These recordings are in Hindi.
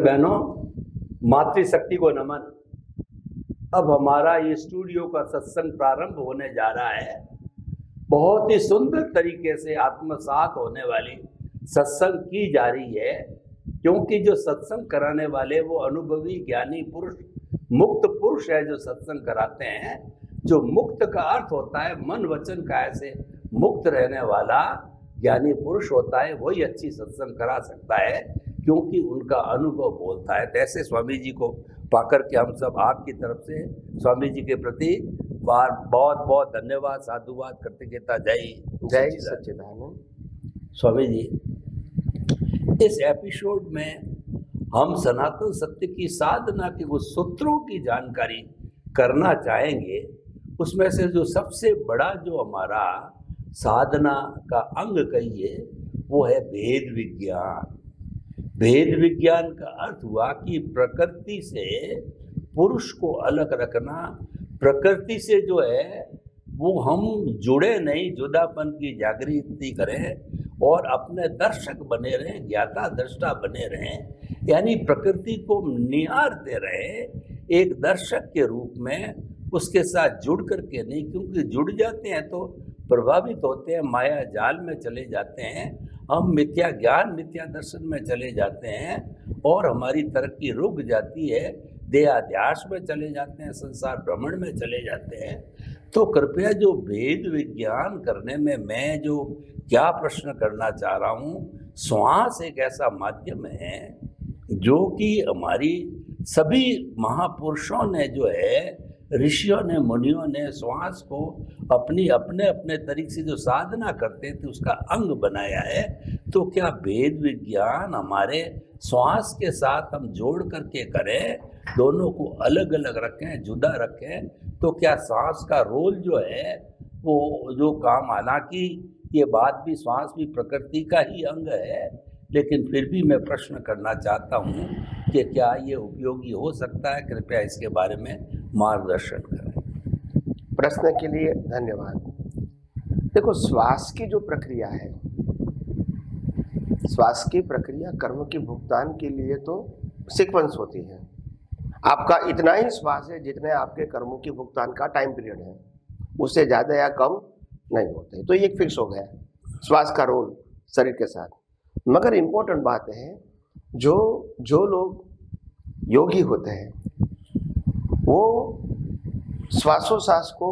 बहनों, मातृशक्ति को नमन। अब हमारा ये स्टूडियो का सत्संग प्रारंभ होने जा रहा है। बहुत ही सुंदर तरीके से आत्मसात होने वाली सत्संग की जा रही है, क्योंकि जो सत्संग कराने वाले वो अनुभवी ज्ञानी पुरुष, मुक्त पुरुष है जो सत्संग कराते हैं। जो मुक्त का अर्थ होता है मन वचन काया से मुक्त रहने वाला ज्ञानी पुरुष होता है, वही अच्छी सत्संग करा सकता है, क्योंकि उनका अनुभव बोलता है। तो ऐसे स्वामी जी को पाकर के हम सब आपकी तरफ से स्वामी जी के प्रति बार बहुत बहुत धन्यवाद, साधुवाद, कृतज्ञता। जय सच्चिदानंद। स्वामी जी, इस एपिसोड में हम सनातन सत्य की साधना के कुछ सूत्रों की जानकारी करना चाहेंगे। उसमें से जो सबसे बड़ा जो हमारा साधना का अंग कहिए वो है भेद विज्ञान। भेद विज्ञान का अर्थ हुआ कि प्रकृति से पुरुष को अलग रखना। प्रकृति से जो है वो हम जुड़े नहीं, जुदापन की जागृति करें और अपने दर्शक बने रहें, ज्ञाता दृष्टा बने रहें, यानी प्रकृति को निहारते रहें एक दर्शक के रूप में, उसके साथ जुड़ करके नहीं। क्योंकि जुड़ जाते हैं तो प्रभावित होते हैं, माया जाल में चले जाते हैं, हम मिथ्या ज्ञान मिथ्या दर्शन में चले जाते हैं और हमारी तरक्की रुक जाती है, देहाध्यास में चले जाते हैं, संसार भ्रमण में चले जाते हैं। तो कृपया जो भेद विज्ञान करने में मैं जो क्या प्रश्न करना चाह रहा हूँ, श्वास एक ऐसा माध्यम है जो कि हमारी सभी महापुरुषों ने जो है, ऋषियों ने, मुनियों ने श्वास को अपने अपने तरीके से जो साधना करते थे उसका अंग बनाया है। तो क्या भेद विज्ञान हमारे श्वास के साथ हम जोड़ करके करें, दोनों को अलग अलग रखें, जुदा रखें, तो क्या श्वास का रोल जो है वो जो काम, हालांकि ये बात भी, श्वास भी प्रकृति का ही अंग है, लेकिन फिर भी मैं प्रश्न करना चाहता हूँ कि क्या ये उपयोगी हो सकता है? कृपया इसके बारे में मार्गदर्शन करें। प्रश्न के लिए धन्यवाद। देखो, श्वास की जो प्रक्रिया है, श्वास की प्रक्रिया कर्म के भुगतान के लिए तो सीक्वेंस होती है। आपका इतना ही श्वास है जितने आपके कर्मों के भुगतान का टाइम पीरियड है, उससे ज़्यादा या कम नहीं होते। तो ये फिक्स हो गया श्वास का रोल शरीर के साथ। मगर इम्पोर्टेंट बात है, जो लोग योगी होते हैं वो श्वासोश्वास को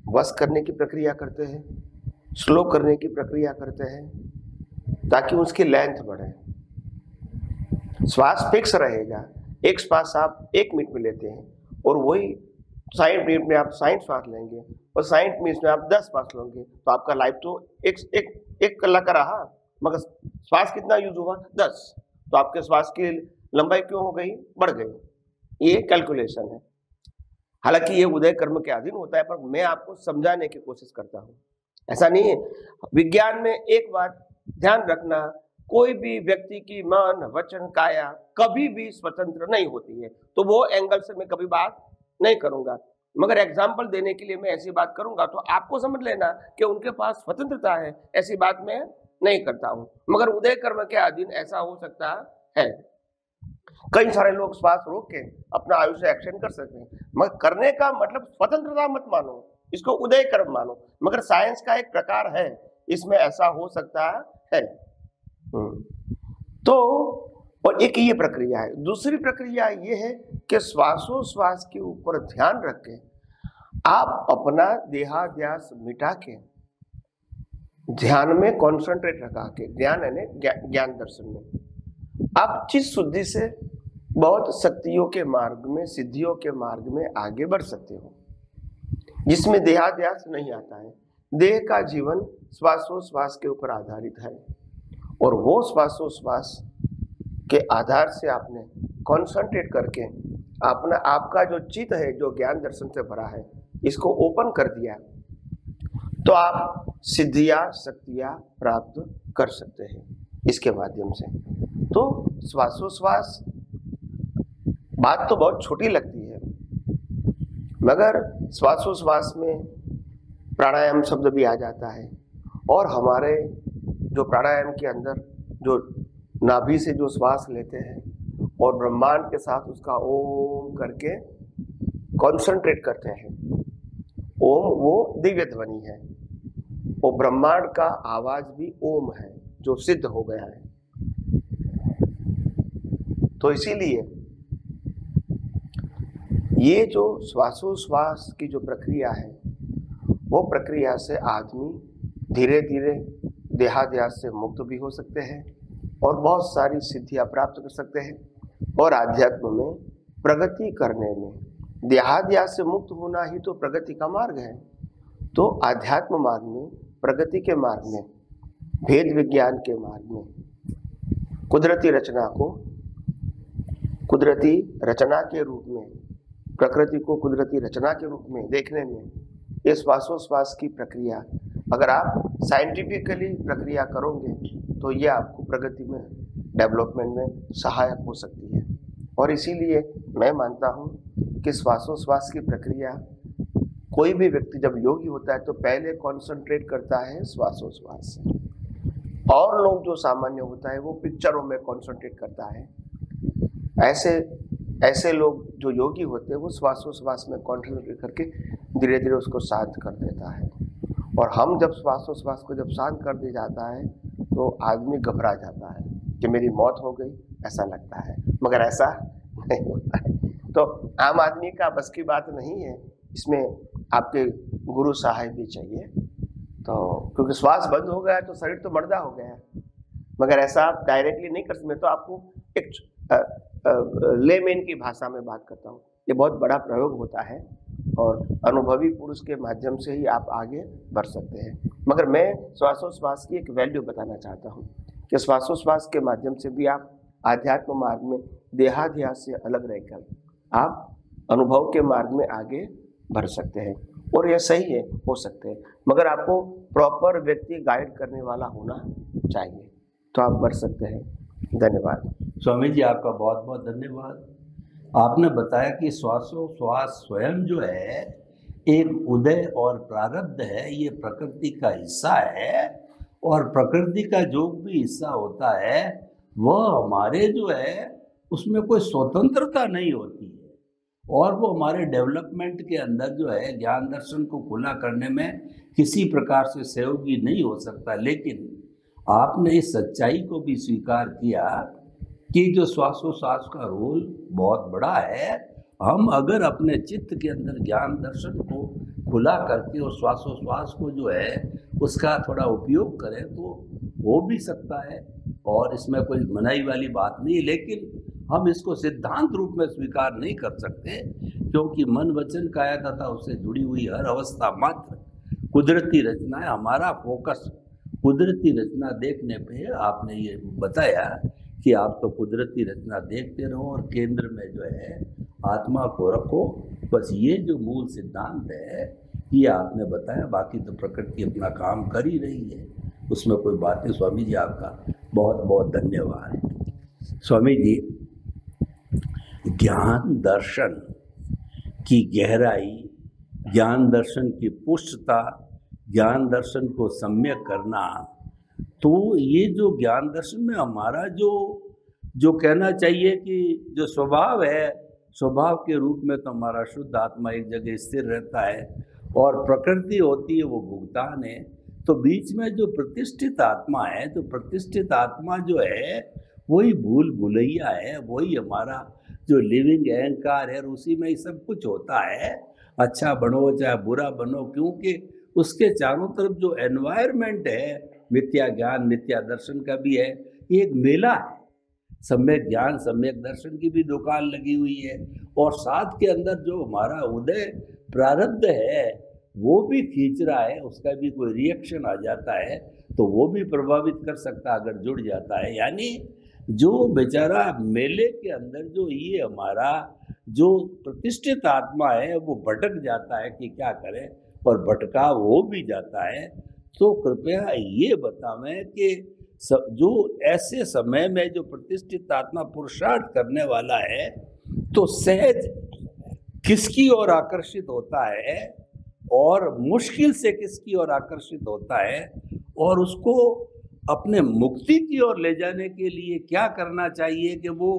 वश करने की प्रक्रिया करते हैं, स्लो करने की प्रक्रिया करते हैं, ताकि उसकी लेंथ बढ़े। श्वास फिक्स रहेगा, एक श्वास आप 1 मिनट में लेते हैं और वही 60 मिनट में आप 60 श्वास लेंगे और 60 मिनट में आप 10 श्वास लेंगे, तो आपका लाइफ तो एक कलाक का रहा, मगर श्वास कितना यूज हुआ? 10। तो आपके श्वास की लंबाई क्यों हो गई? बढ़ गई। ये कैलकुलेशन है। हालांकि ये उदय कर्म के अधीन होता है, पर मैं आपको समझाने की कोशिश करता हूँ। ऐसा नहीं है। विज्ञान में एक बात ध्यान रखना, कोई भी व्यक्ति की मन वचन काया कभी भी स्वतंत्र नहीं होती है। तो वो एंगल से मैं कभी बात नहीं करूंगा, मगर एग्जाम्पल देने के लिए मैं ऐसी बात करूंगा तो आपको समझ लेना कि उनके पास स्वतंत्रता है। ऐसी बात मैं नहीं करता हूं, मगर उदय कर्म के अधीन ऐसा हो सकता है। कई सारे लोग श्वास रोक के अपना आयुष्य एक्शन कर सकते हैं, मगर करने का मतलब स्वतंत्रता मत मानो, इसको उदय कर्म मानो। मगर साइंस का एक प्रकार है, इसमें ऐसा हो सकता है। तो और एक ये प्रक्रिया है। दूसरी प्रक्रिया ये है कि श्वासोश्वास के ऊपर ध्यान रख के आप अपना देहाध्यास मिटा के ध्यान में कॉन्सेंट्रेट रखा के, ध्यान यानी ज्ञान दर्शन में आप चित्त शुद्धि से बहुत शक्तियों के मार्ग में, सिद्धियों के मार्ग में आगे बढ़ सकते हो, जिसमें देहाध्यास नहीं आता है। देह का जीवन श्वासोश्वास के ऊपर आधारित है और वो श्वासोश्वास के आधार से आपने कॉन्सेंट्रेट करके अपना आपका जो चित्त है, जो ज्ञान दर्शन से भरा है, इसको ओपन कर दिया तो आप सिद्धियां शक्तियां प्राप्त कर सकते हैं इसके माध्यम से। तो श्वासोश्वास बात तो बहुत छोटी लगती है, मगर श्वासोश्वास में प्राणायाम शब्द भी आ जाता है और हमारे जो प्राणायाम के अंदर जो नाभि से जो श्वास लेते हैं और ब्रह्मांड के साथ उसका ओम करके कॉन्सेंट्रेट करते हैं। ओम वो दिव्य ध्वनि है, वो ब्रह्मांड का आवाज भी ओम है जो सिद्ध हो गया है। तो इसीलिए ये जो श्वासोश्वास की जो प्रक्रिया है, वो प्रक्रिया से आदमी धीरे धीरे देहाध्यास से मुक्त भी हो सकते हैं और बहुत सारी सिद्धियां प्राप्त कर सकते हैं। और आध्यात्म में प्रगति करने में देहाध्यास से मुक्त होना ही तो प्रगति का मार्ग है। तो आध्यात्म मार्ग में, प्रगति के मार्ग में, भेद विज्ञान के मार्ग में कुदरती रचना को कुदरती रचना के रूप में, प्रकृति को कुदरती रचना के रूप में देखने में ये श्वासोश्वास की प्रक्रिया, अगर आप साइंटिफिकली प्रक्रिया करोगे तो ये आपको प्रगति में, डेवलपमेंट में सहायक हो सकती है। और इसीलिए मैं मानता हूँ कि श्वासोश्वास की प्रक्रिया, कोई भी व्यक्ति जब योगी होता है तो पहले कॉन्सेंट्रेट करता है श्वासोश्वास से, और लोग जो सामान्य होता है वो पिक्चरों में कॉन्सेंट्रेट करता है। ऐसे लोग जो योगी होते हैं वो श्वासोश्वास में कॉन्सेंट्रेट करके धीरे धीरे उसको शांत कर देता है। और हम जब श्वासोश्वास को जब शांत कर दिया जाता है तो आदमी घबरा जाता है कि मेरी मौत हो गई, ऐसा लगता है, मगर ऐसा नहीं होता है। तो आम आदमी का बस की बात नहीं है, इसमें आपके गुरु सहाय भी चाहिए। तो क्योंकि श्वास बंद हो गया तो शरीर तो मर्दा हो गया, मगर ऐसा आप डायरेक्टली नहीं कर सकते। तो आपको एक लेमेन की भाषा में बात करता हूँ, ये बहुत बड़ा प्रयोग होता है और अनुभवी पुरुष के माध्यम से ही आप आगे बढ़ सकते हैं। मगर मैं श्वासोश्वास की एक वैल्यू बताना चाहता हूँ कि श्वासोश्वास के माध्यम से भी आप आध्यात्म मार्ग में देहाध्यास से अलग रहकर आप अनुभव के मार्ग में आगे बढ़ सकते हैं। और यह सही है, हो सकते हैं, मगर आपको प्रॉपर व्यक्ति गाइड करने वाला होना चाहिए, तो आप बढ़ सकते हैं। धन्यवाद स्वामी जी, आपका बहुत बहुत धन्यवाद। आपने बताया कि श्वासोश्वास स्वयं जो है एक उदय और प्रारब्ध है, ये प्रकृति का हिस्सा है, और प्रकृति का जो भी हिस्सा होता है वह हमारे जो है उसमें कोई स्वतंत्रता नहीं होती है, और वो हमारे डेवलपमेंट के अंदर जो है ज्ञान दर्शन को खुला करने में किसी प्रकार से सहयोगी नहीं हो सकता। लेकिन आपने इस सच्चाई को भी स्वीकार किया कि जो श्वासोश्वास का रोल बहुत बड़ा है, हम अगर अपने चित्त के अंदर ज्ञान दर्शन को खुला करके और श्वासोश्वास को जो है उसका थोड़ा उपयोग करें तो हो भी सकता है, और इसमें कोई मनाही वाली बात नहीं। लेकिन हम इसको सिद्धांत रूप में स्वीकार नहीं कर सकते, क्योंकि मन वचन काया तथा उससे जुड़ी हुई हर अवस्था मात्र कुदरती रचना है। हमारा फोकस कुदरती रचना देखने पे, आपने ये बताया कि आप तो कुदरती रचना देखते रहो और केंद्र में जो है आत्मा को रखो, बस ये जो मूल सिद्धांत है ये आपने बताया। बाकी तो प्रकृति अपना काम कर ही रही है, उसमें कोई बात नहीं। स्वामी जी, आपका बहुत बहुत धन्यवाद। स्वामी जी, ज्ञान दर्शन की गहराई, ज्ञान दर्शन की पुष्टता, ज्ञान दर्शन को सम्यक करना, तो ये जो ज्ञान दर्शन में हमारा जो कहना चाहिए कि जो स्वभाव है, स्वभाव के रूप में तो हमारा शुद्ध आत्मा एक जगह स्थिर रहता है, और प्रकृति होती है वो भुगतान है। तो बीच में जो प्रतिष्ठित आत्मा है, तो प्रतिष्ठित आत्मा जो है वही भूल भुलैया है, वही हमारा जो लिविंग अहंकार है, और उसी में ही सब कुछ होता है। अच्छा बनो चाहे बुरा बनो, क्योंकि उसके चारों तरफ जो एनवायरनमेंट है, मिथ्या ज्ञान मिथ्या दर्शन का भी है, एक मेला है। सम्यक ज्ञान सम्यक दर्शन की भी दुकान लगी हुई है, और साथ के अंदर जो हमारा उदय प्रारब्ध है वो भी खींच रहा है, उसका भी कोई रिएक्शन आ जाता है तो वो भी प्रभावित कर सकता है अगर जुड़ जाता है। यानी जो बेचारा मेले के अंदर जो ये हमारा जो प्रतिष्ठित आत्मा है वो भटक जाता है कि क्या करें, और भटका हो भी जाता है। तो कृपया ये बतावें कि जो ऐसे समय में जो प्रतिष्ठित आत्मा पुरुषार्थ करने वाला है तो सहज किसकी ओर आकर्षित होता है और मुश्किल से किसकी ओर आकर्षित होता है, और उसको अपने मुक्ति की ओर ले जाने के लिए क्या करना चाहिए कि वो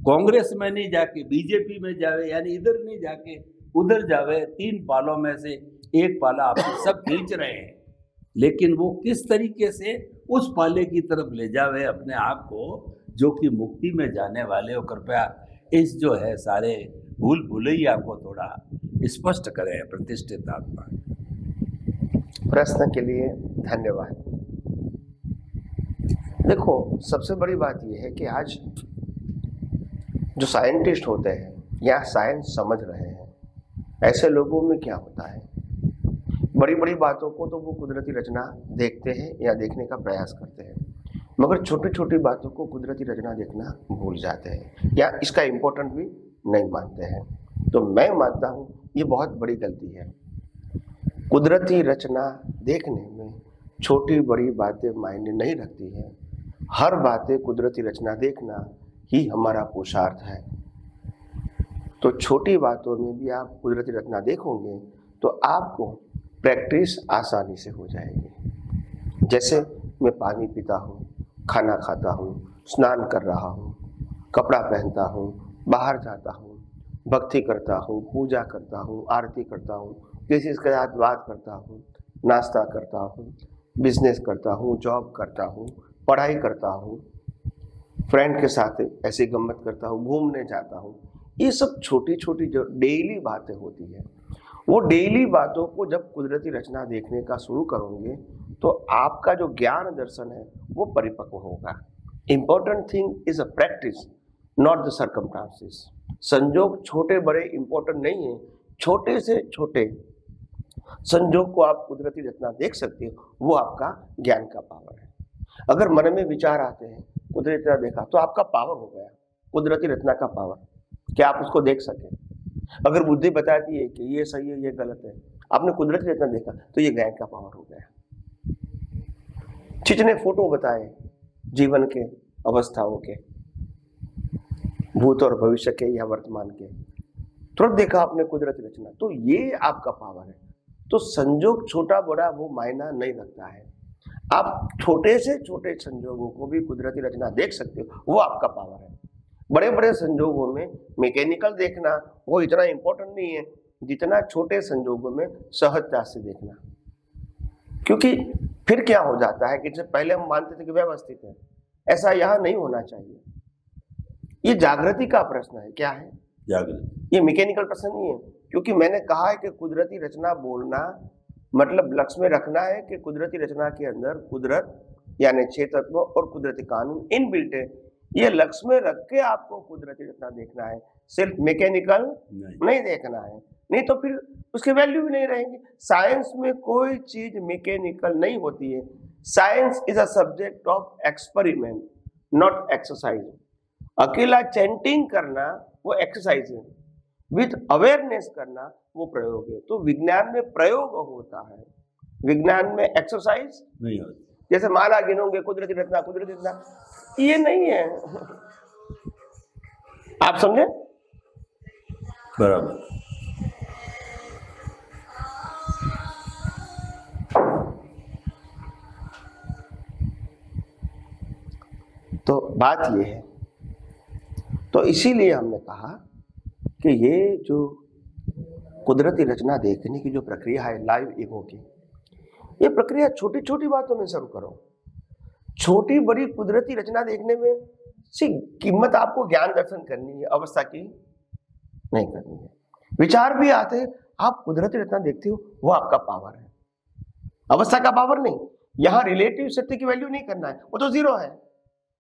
कांग्रेस में नहीं जाके बीजेपी में जावे, यानी इधर नहीं जाके उधर जावे, 3 पालों में से एक पाला आप सब खींच रहे हैं, लेकिन वो किस तरीके से उस पाले की तरफ ले जावे अपने आप को जो कि मुक्ति में जाने वाले हो। कृपया इस जो है सारे भूल भुलैया को थोड़ा स्पष्ट करें प्रतिष्ठित आत्मा। प्रश्न के लिए धन्यवाद। देखो, सबसे बड़ी बात यह है कि आज जो साइंटिस्ट होते हैं या साइंस समझ रहे हैं, ऐसे लोगों में क्या होता है, बड़ी बड़ी बातों को तो वो कुदरती रचना देखते हैं या देखने का प्रयास करते हैं, मगर छोटी छोटी बातों को कुदरती रचना देखना भूल जाते हैं या इसका इम्पोर्टेंट भी नहीं मानते हैं। तो मैं मानता हूँ ये बहुत बड़ी गलती है। कुदरती रचना देखने में छोटी बड़ी बातें मायने नहीं रखती है। हर बातें कुदरती रचना देखना ही हमारा पुरुषार्थ है। तो छोटी बातों में भी आप कुदरती रचना देखोगे तो आपको प्रैक्टिस आसानी से हो जाएगी। जैसे मैं पानी पीता हूँ, खाना खाता हूँ, स्नान कर रहा हूँ, कपड़ा पहनता हूँ, बाहर जाता हूँ, भक्ति करता हूँ, पूजा करता हूँ, आरती करता हूँ, किसी के साथ बात करता हूँ, नाश्ता करता हूँ, बिजनेस करता हूँ, जॉब करता हूँ, पढ़ाई करता हूँ, फ्रेंड के साथ ऐसी गम्मत करता हूँ, घूमने जाता हूँ। ये सब छोटी छोटी जो डेली बातें होती है, वो डेली बातों को जब कुदरती रचना देखने का शुरू करोगे तो आपका जो ज्ञान दर्शन है वो परिपक्व होगा। Important thing is a practice, not the circumstances. संजोग छोटे बड़े इम्पोर्टेंट नहीं है। छोटे से छोटे संजोग को आप कुदरती रचना देख सकते हो, वो आपका ज्ञान का पावर है। अगर मन में विचार आते हैं, कुदरती रचना देखा तो आपका पावर हो गया, कुदरती रचना का पावर, कि आप उसको देख सकें। अगर बुद्धि बताती है कि ये सही है, ये गलत है, आपने कुदरती रचना देखा तो ये ज्ञान का पावर हो गया। चिच ने फोटो बताए जीवन के अवस्थाओं के, भूत और भविष्य के या वर्तमान के, तुरंत देखा आपने कुदरती रचना, तो ये आपका पावर है। तो संजोग छोटा बड़ा वो मायना नहीं रखता है। आप छोटे से छोटे संजोगों को भी कुदरती रचना देख सकते हो, वो आपका पावर है। बड़े बड़े संजोगों में मैकेनिकल देखना वो इतना इंपॉर्टेंट नहीं है जितना छोटे संजोगों में सहजता से देखना। क्योंकि फिर क्या हो जाता है कि जैसे पहले हम मानते थे कि व्यवस्थित है, ऐसा यहाँ नहीं होना चाहिए। ये जागृति का प्रश्न है। क्या है? जागृति। ये मैकेनिकल प्रश्न नहीं है। क्योंकि मैंने कहा है कि कुदरती रचना बोलना मतलब लक्ष्य में रखना है कि कुदरती रचना के अंदर कुदरत यानी 6 तत्व और कुदरती कानून इनबिल्ट है। ये लक्ष्य में रख के आपको कुदरती रचना देखना है, सिर्फ मैकेनिकल नहीं देखना है, नहीं तो फिर उसकी वैल्यू भी नहीं रहेगी। साइंस में कोई चीज मैकेनिकल नहीं होती है। Science is a subject of experiment, not exercise. अकेला चैंटिंग करना वो एक्सरसाइज है, विथ अवेयरनेस करना वो प्रयोग है। तो विज्ञान में प्रयोग होता है, विज्ञान में एक्सरसाइज नहीं होती। जैसे माला गिनोगे कुदरती रचना, कुदरती रचना, ये नहीं है। आप समझे? बराबर। तो बात ये है, तो इसीलिए हमने कहा कि ये जो कुदरती रचना देखने की जो प्रक्रिया है लाइव ईगो की, ये प्रक्रिया छोटी छोटी बातों में शुरू करो। छोटी बड़ी कुदरती रचना देखने में सी कीमत आपको ज्ञान दर्शन करनी है, अवस्था की नहीं करनी है। विचार भी आते हैं, आप कुदरती रचना देखते हो, वो आपका पावर है, अवस्था का पावर नहीं। यहाँ रिलेटिव सत्य की वैल्यू नहीं करना है, वो तो जीरो है,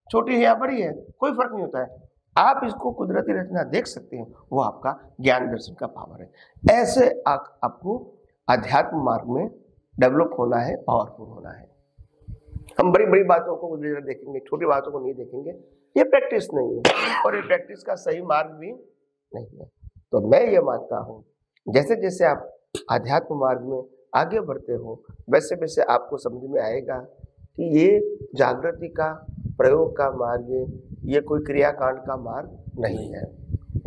छोटी है या बड़ी है कोई फर्क नहीं होता है। आप इसको कुदरती रचना देख सकते हैं, वो आपका ज्ञान दर्शन का पावर है। ऐसे आपको अध्यात्म मार्ग में डेवलप होना है, पावरफुल होना है। हम बड़ी बड़ी बातों को देखेंगे, छोटी बातों को नहीं देखेंगे, ये प्रैक्टिस नहीं है और ये प्रैक्टिस का सही मार्ग भी नहीं है। तो मैं ये मानता हूँ जैसे जैसे आप आध्यात्म मार्ग में आगे बढ़ते हो वैसे वैसे आपको समझ में आएगा कि ये जागृति का प्रयोग का मार्ग है, ये कोई क्रियाकांड का मार्ग नहीं है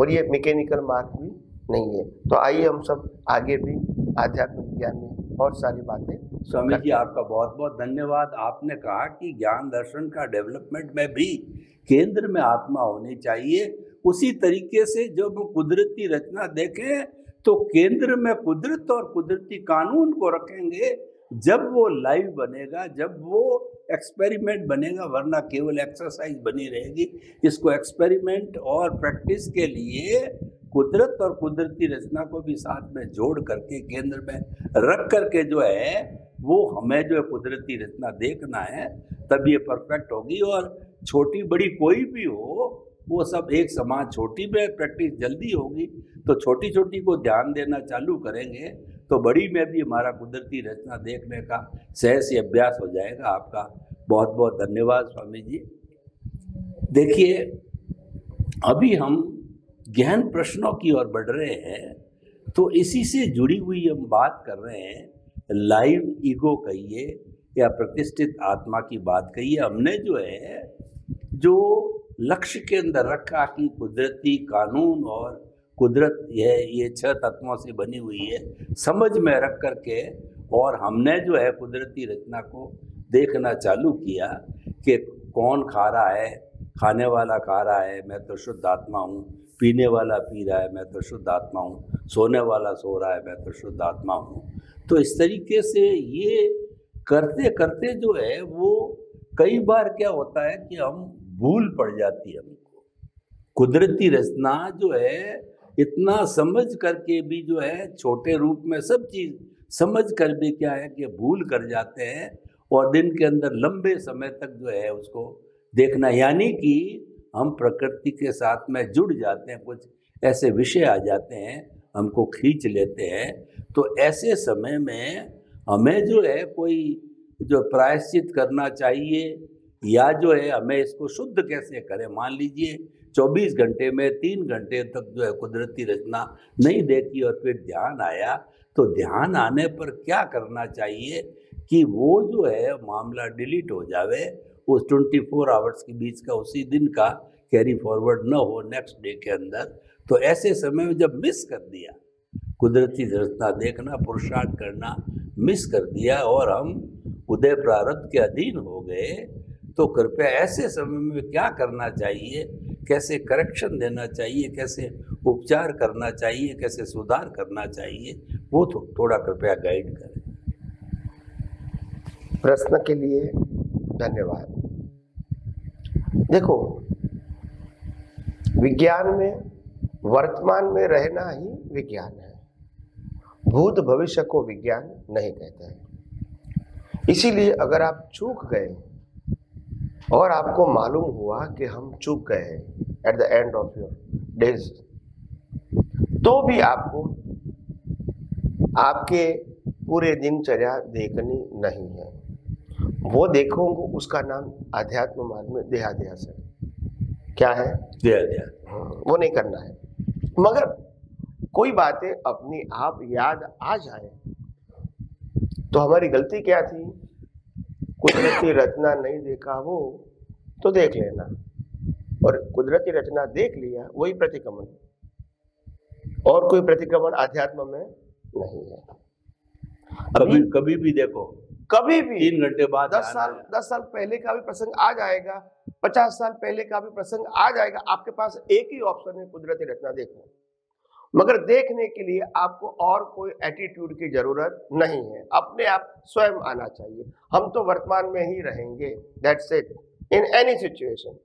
और ये मैकेनिकल मार्ग भी नहीं है। तो आइए हम सब आगे भी आध्यात्म विज्ञान में बहुत सारी बातें। स्वामी जी आपका बहुत बहुत धन्यवाद। आपने कहा कि ज्ञान दर्शन का डेवलपमेंट में भी केंद्र में आत्मा होनी चाहिए उसी तरीके से जब हम कुदरती रचना देखें तो केंद्र में कुदरत और कुदरती कानून को रखेंगे, जब वो लाइव बनेगा, जब वो एक्सपेरिमेंट बनेगा, वरना केवल एक्सरसाइज बनी रहेगी। इसको एक्सपेरिमेंट और प्रैक्टिस के लिए कुदरत और कुदरती रचना को भी साथ में जोड़ करके केंद्र में रख करके जो है वो हमें जो है कुदरती रचना देखना है, तब ये परफेक्ट होगी। और छोटी बड़ी कोई भी हो, वो सब एक समान, छोटी में प्रैक्टिस जल्दी होगी तो छोटी छोटी को ध्यान देना चालू करेंगे तो बड़ी में भी हमारा कुदरती रचना देखने का सहज अभ्यास हो जाएगा। आपका बहुत बहुत धन्यवाद स्वामी जी। देखिए, अभी हम गहन प्रश्नों की ओर बढ़ रहे हैं, तो इसी से जुड़ी हुई हम बात कर रहे हैं। लाइव ईगो कहिए या प्रतिष्ठित आत्मा की बात कहिए, हमने जो है जो लक्ष्य के अंदर रखा कि कुदरती कानून और कुदरत ये 6 तत्वों से बनी हुई है, समझ में रख करके, और हमने जो है कुदरती रचना को देखना चालू किया कि कौन खा रहा है, खाने वाला खा रहा है, मैं तो शुद्ध आत्मा हूँ, पीने वाला पी रहा है, मैं तो शुद्ध आत्मा हूँ, सोने वाला सो रहा है, मैं तो शुद्ध आत्मा हूँ। तो इस तरीके से ये करते करते जो है वो कई बार क्या होता है कि हम भूल पड़ जाती है हमको। कुदरती रचना जो है इतना समझ करके भी जो है छोटे रूप में सब चीज़ समझ कर भी क्या है कि भूल कर जाते हैं, और दिन के अंदर लंबे समय तक जो है उसको देखना, यानी कि हम प्रकृति के साथ में जुड़ जाते हैं, कुछ ऐसे विषय आ जाते हैं हमको खींच लेते हैं। तो ऐसे समय में हमें जो है कोई जो प्रायश्चित करना चाहिए, या जो है हमें इसको शुद्ध कैसे करें। मान लीजिए 24 घंटे में 3 घंटे तक जो है कुदरती रचना नहीं देखी और फिर ध्यान आया, तो ध्यान आने पर क्या करना चाहिए कि वो जो है मामला डिलीट हो जावे, उस 24 आवर्स के बीच का उसी दिन का कैरी फॉरवर्ड न हो नेक्स्ट डे के अंदर। तो ऐसे समय में जब मिस कर दिया कुदरती रचना देखना, पुरुषार्थ करना मिस कर दिया और हम उदय प्रारब्ध के अधीन हो गए, तो कृपया ऐसे समय में क्या करना चाहिए, कैसे करेक्शन देना चाहिए, कैसे उपचार करना चाहिए, कैसे सुधार करना चाहिए, वो थोड़ा कृपया गाइड करें। प्रश्न के लिए धन्यवाद। देखो, विज्ञान में वर्तमान में रहना ही विज्ञान है, भूत भविष्य को विज्ञान नहीं कहते हैं। इसीलिए अगर आप चूक गए और आपको मालूम हुआ कि हम चूक गए हैं at the end of your days, तो भी आपको आपके पूरे दिनचर्या देखनी नहीं है। वो देखोगे, उसका नाम आध्यात्म मार्ग में देहाध्यास है। क्या है? देहाध्यास। वो नहीं करना है। मगर कोई बातें अपनी आप याद आ जाए तो हमारी गलती क्या थी, कुदरती रचना नहीं देखा हो तो देख लेना, और कुदरती रचना देख लिया वही प्रतिक्रमण, और कोई प्रतिक्रमण आध्यात्म में नहीं है। कभी भी देखो, कभी भी 3 घंटे बाद 10 साल पहले का भी प्रसंग आ जाएगा, 50 साल पहले का भी प्रसंग आ जाएगा। आपके पास एक ही ऑप्शन है, कुदरती रचना देखना। मगर देखने के लिए आपको और कोई एटीट्यूड की जरूरत नहीं है, अपने आप स्वयं आना चाहिए। हम तो वर्तमान में ही रहेंगे, that's it, in any situation.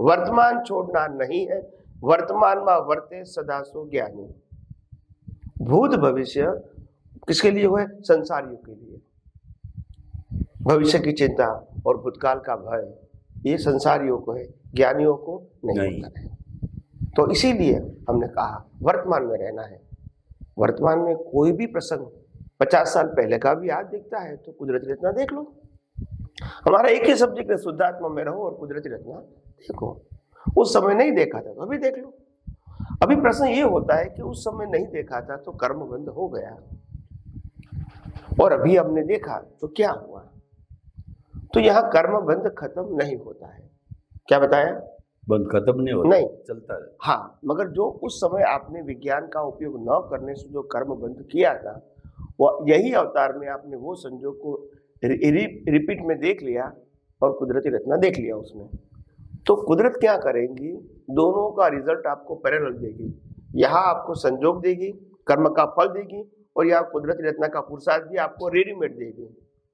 वर्तमान छोड़ना नहीं है, वर्तमान में वर्ते सदा सो ज्ञानी। भूत भविष्य किसके लिए हुए? संसारियों के लिए। भविष्य की चिंता और भूतकाल का भय ये संसारियों को है, ज्ञानियों को नहीं होता है। तो इसीलिए हमने कहा वर्तमान में रहना है। वर्तमान में कोई भी प्रसंग 50 साल पहले का भी याद दिखता है तो कुदरती रचना देख लो। हमारा एक ही सब्जेक्ट है, शुद्धात्मा में रहो और कुदरती रचना देखो। उस समय नहीं देखा था तो अभी देख लो। अभी प्रश्न ये होता है कि उस समय नहीं देखा था तो कर्म बंद हो गया, और अभी हमने देखा तो क्या हुआ। तो यहाँ कर्म बंद खत्म नहीं होता है। क्या बताया? बंद खत्म नहीं होता, नहीं चलता है। हाँ, मगर जो उस समय आपने विज्ञान का उपयोग न करने से जो कर्म बंद किया था, वो यही अवतार में आपने वो संजोग को रिपीट में देख लिया और कुदरती रचना देख लिया उसमें। तो कुदरत क्या करेंगी, दोनों का रिजल्ट आपको पैरेलल देगी। यहाँ आपको संजोग देगी, कर्म का फल देगी, और यहाँ कुदरती रचना का पुरुषार्थ भी आपको रेडीमेड देगी।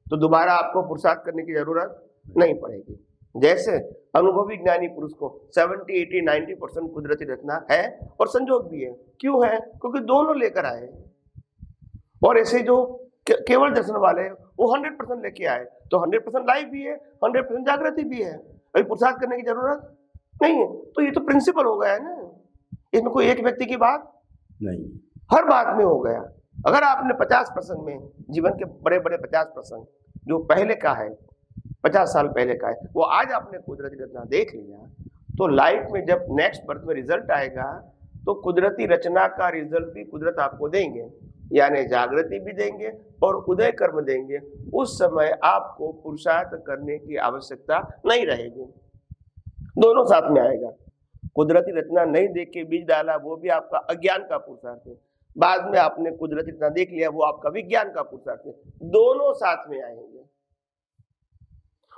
तो दोबारा आपको पुरुषार्थ करने की जरूरत नहीं पड़ेगी। जैसे अनुभवी ज्ञानी पुरुष को 70, 80, 90% कुदरती रचना है और संजोग भी है। क्यों है? क्योंकि दोनों लेकर आए। और ऐसे जो केवल दर्शन वाले वो 100% लेके आए, तो 100% लाइफ भी है, 100% जागृति भी है। अभी पुरुषार्थ करने की जरूरत नहीं है। तो ये तो प्रिंसिपल हो गया है ना, इसमें कोई एक व्यक्ति की बात नहीं, हर बात में हो गया। अगर आपने 50 प्रसंग में, जीवन के बड़े बड़े 50 प्रसंग जो पहले का है, 50 साल पहले का है, वो आज आपने कुदरती रचना देख लिया, तो लाइफ में जब नेक्स्ट बर्थ में रिजल्ट आएगा तो कुदरती रचना का रिजल्ट भी कुदरत आपको देंगे, यानी जागृति भी देंगे और उदय कर्म देंगे। उस समय आपको पुरुषार्थ करने की आवश्यकता नहीं रहेगी, दोनों साथ में आएगा। कुदरती रचना नहीं देख के बीज डाला, वो भी आपका अज्ञान का पुरुषार्थ है। बाद में आपने कुदरती रचना देख लिया, वो आपका विज्ञान का पुरुषार्थ है। दोनों साथ में आएंगे।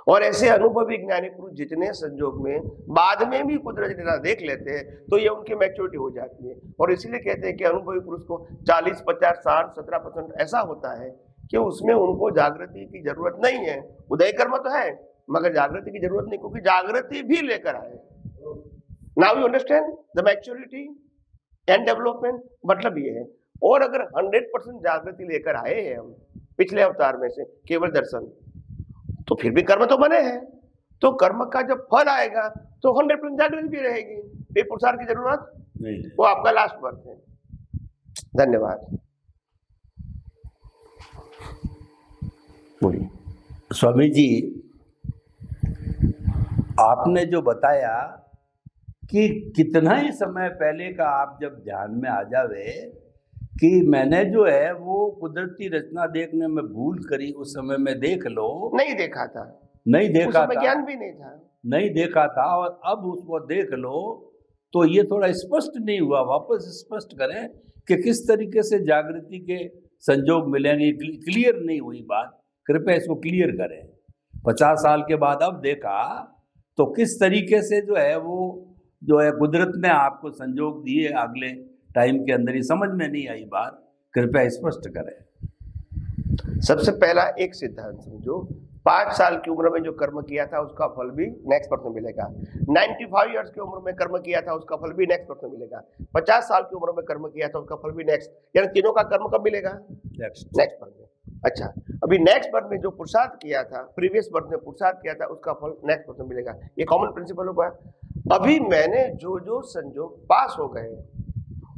और ऐसे अनुभवी ज्ञानी पुरुष जितने संजोग में बाद में भी कुदरती रचना देख लेते हैं, तो ये उनकी मैच्योरिटी हो जाती है। और इसलिए कहते हैं कि अनुभवी पुरुष को 40, 50, 60, 17% ऐसा होता है कि उसमें उनको जागृति की जरूरत नहीं है। उदय कर्म तो है मगर जागृति की जरूरत नहीं, क्योंकि जागृति भी लेकर आए। Now you understand the maturity and development. मतलब ये है। और अगर 100% जागृति लेकर आए हैं हम पिछले अवतार में से केवल दर्शन, तो फिर भी कर्म तो बने हैं। तो कर्म का जब फल आएगा तो 100% जागृति भी रहेगी, फिर पुरुषार्थ की जरूरत नहीं, वो आपका लास्ट बर्थ है। धन्यवाद। बोलिए। स्वामी जी, आपने जो बताया कि कितना ही समय पहले का आप जब ध्यान में आ जावे कि मैंने जो है वो कुदरती रचना देखने में भूल करी, उस समय में देख लो, नहीं देखा था, नहीं देखा था, ज्ञान भी नहीं था, नहीं देखा था, और अब उसको देख लो तो ये थोड़ा स्पष्ट नहीं हुआ। वापस स्पष्ट करें कि किस तरीके से जागृति के संजोग मिलेंगे। क्लियर नहीं हुई बात, कृपया इसको क्लियर करें। 50 साल के बाद अब देखा तो किस तरीके से जो है वो जो है कुदरत ने आपको संजोग दिए अगले टाइम के अंदर, ही समझ में नहीं आई बात, कृपया स्पष्ट करें। सबसे पहला एक सिद्धांत समझो, 5 साल की उम्र में जो कर्म किया था उसका फल भी नेक्स्ट बर्थ में मिलेगा। 95 ईयर्स की उम्र में कर्म किया था उसका फल भी नेक्स्ट बर्थ में मिलेगा। 50 साल की उम्र में कर्म किया था उसका फल भी नेक्स्ट, यानी तीनों का कर्म कब मिलेगा? नेक्स्ट बर्थ में। अच्छा, अभी नेक्स्ट बर्थ में जो पुरुषार्थ किया था, प्रीवियस बर्थ में पुरुषार्थ किया था, उसका फल नेक्स्ट बर्थ में मिलेगा। ये कॉमन प्रिंसिपल होगा। अभी मैंने जो जो संजोग पास हो गए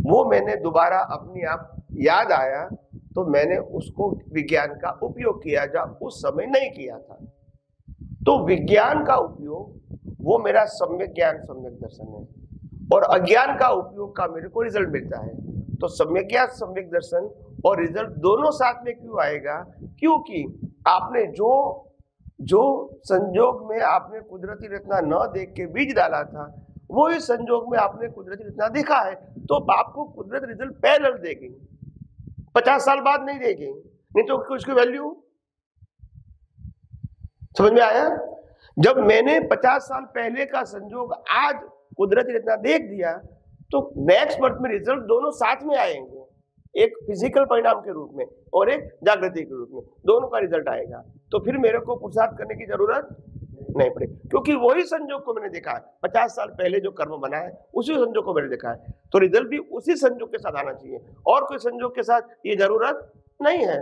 वो मैंने दोबारा अपने आप याद आया तो मैंने उसको विज्ञान का उपयोग किया जब उस समय नहीं किया था। तो विज्ञान का उपयोग वो मेरा सम्यक ज्ञान, सम्यक दर्शन है, और अज्ञान का उपयोग का मेरे को रिजल्ट मिलता है। तो सम्यक ज्ञान, सम्यक दर्शन और रिजल्ट दोनों साथ में क्यों आएगा? क्योंकि आपने जो संजोग में आपने कुदरती रचना न देख के बीज डाला था, वो इस संजोग में आपने कुदरती रचना देखा है, तो आपको कुदरत रिजल्ट पैरेलल देगी, 50 साल बाद नहीं देगी, नहीं तो उसकी वैल्यू समझ में आया? जब मैंने 50 साल पहले का संजोग आज कुदरती रचना देख दिया तो नेक्स्ट बर्थ में रिजल्ट दोनों साथ में आएंगे, एक फिजिकल परिणाम के रूप में और एक जागृति के रूप में, दोनों का रिजल्ट आएगा। तो फिर मेरे को पुरुषार्थ करने की जरूरत नहीं पड़ेगी, क्योंकि वही संजोग को मैंने देखा है। 50 साल पहले जो कर्म बना है उसी संजोग को मैंने देखा है, तो रिजल्ट भी उसी संजोग के साथ आना चाहिए, और कोई संजोग के साथ ये जरूरत नहीं है।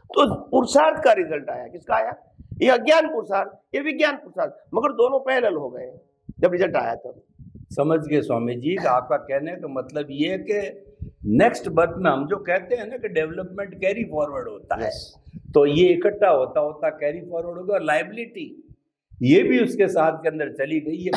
तो पुरुषार्थ का रिजल्ट आया, किसका आया? ये अज्ञान पुरुषार्थ, ये विज्ञान पुरुषार्थ, मगर दोनों पैरेलल हो गए जब रिजल्ट आया तब। समझ गए स्वामी जी, आपका कहने का मतलब ये है कि नेक्स्ट बर्थ में हम जो कहते हैं ना कि डेवलपमेंट कैरी फॉरवर्ड होता है, तो ये इकट्ठा होता होता कैरी फॉरवर्ड होगा, और लाइबिलिटी ये भी उसके साथ के अंदर चली गई। ये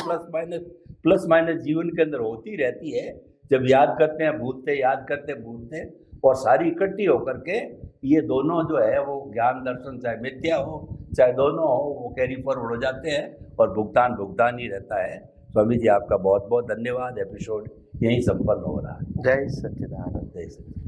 प्लस माइनस जीवन के अंदर होती रहती है, जब याद करते हैं भूलते, याद करते भूलते, और सारी इकट्ठी होकर के ये दोनों जो है वो ज्ञान दर्शन चाहे मिथ्या हो चाहे दोनों हो, वो कैरी फॉरवर्ड हो जाते हैं और भुगतान ही रहता है। स्वामी जी आपका बहुत बहुत धन्यवाद। एपिसोड यहीं संपन्न हो रहा है। जय सच्चिदानंद। जय सच्चिदानंद।